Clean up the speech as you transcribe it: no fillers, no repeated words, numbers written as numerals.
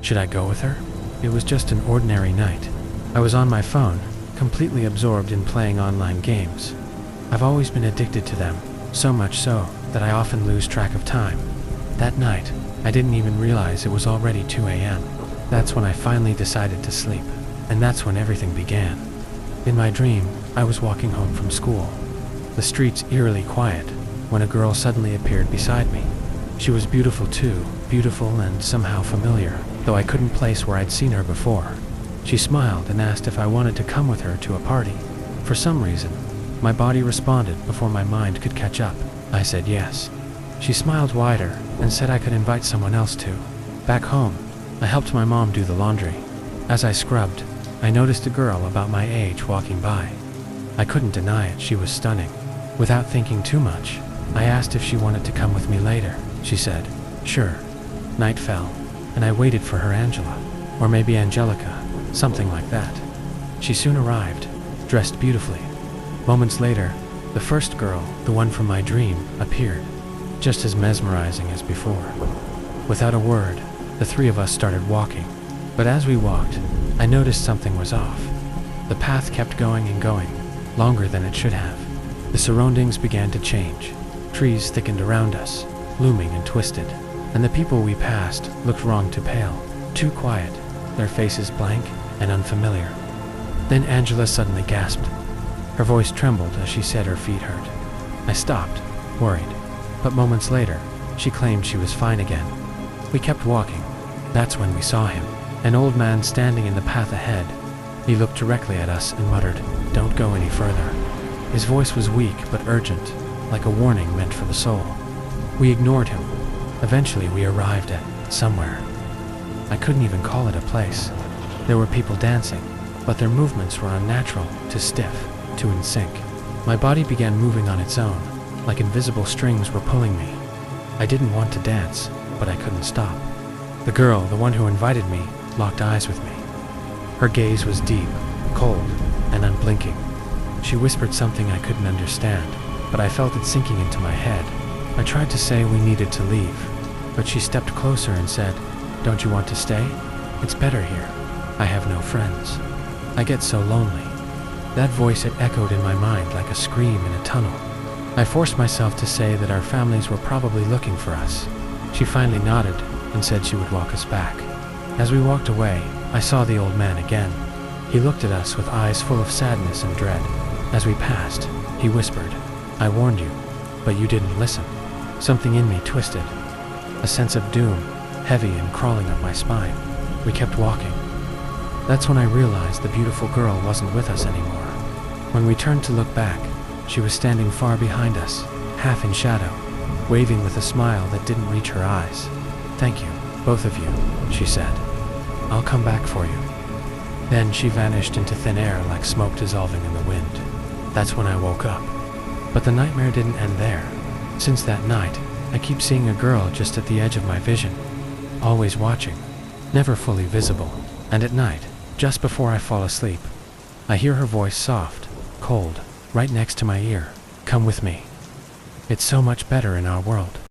Should I go with her? It was just an ordinary night. I was on my phone, completely absorbed in playing online games. I've always been addicted to them, so much so that I often lose track of time. That night, I didn't even realize it was already 2 a.m. That's when I finally decided to sleep, and that's when everything began. In my dream, I was walking home from school. The streets eerily quiet, when a girl suddenly appeared beside me. She was beautiful too, beautiful and somehow familiar, though I couldn't place where I'd seen her before. She smiled and asked if I wanted to come with her to a party. For some reason, my body responded before my mind could catch up. I said yes. She smiled wider and said I could invite someone else too. Back home, I helped my mom do the laundry. As I scrubbed, I noticed a girl about my age walking by. I couldn't deny it, she was stunning. Without thinking too much, I asked if she wanted to come with me later. She said, sure. Night fell, and I waited for her Angela, or maybe Angelica, something like that. She soon arrived, dressed beautifully. Moments later, the first girl, the one from my dream, appeared, just as mesmerizing as before. Without a word, the three of us started walking. But as we walked, I noticed something was off. The path kept going and going, longer than it should have. The surroundings began to change. Trees thickened around us, looming and twisted, and the people we passed looked wrong to pale, too quiet, their faces blank and unfamiliar. Then Angela suddenly gasped. Her voice trembled as she said her feet hurt. I stopped, worried, but moments later, she claimed she was fine again. We kept walking. That's when we saw him, an old man standing in the path ahead. He looked directly at us and muttered, "Don't go any further." His voice was weak but urgent, like a warning meant for the soul. We ignored him. Eventually we arrived at somewhere. I couldn't even call it a place. There were people dancing, but their movements were unnatural, too stiff, too in sync. My body began moving on its own, like invisible strings were pulling me. I didn't want to dance, but I couldn't stop. The girl, the one who invited me, locked eyes with me. Her gaze was deep, cold, and unblinking. She whispered something I couldn't understand, but I felt it sinking into my head. I tried to say we needed to leave, but she stepped closer and said, "Don't you want to stay? It's better here. I have no friends. I get so lonely." That voice had echoed in my mind like a scream in a tunnel. I forced myself to say that our families were probably looking for us. She finally nodded and said she would walk us back. As we walked away, I saw the old man again. He looked at us with eyes full of sadness and dread. As we passed, he whispered, "I warned you, but you didn't listen." Something in me twisted. A sense of doom, heavy and crawling up my spine. We kept walking. That's when I realized the beautiful girl wasn't with us anymore. When we turned to look back, she was standing far behind us, half in shadow, waving with a smile that didn't reach her eyes. "Thank you, both of you," she said. "I'll come back for you." Then she vanished into thin air like smoke dissolving in the wind. That's when I woke up. But the nightmare didn't end there. Since that night, I keep seeing a girl just at the edge of my vision, always watching, never fully visible. And at night, just before I fall asleep, I hear her voice soft, cold, right next to my ear. "Come with me. It's so much better in our world."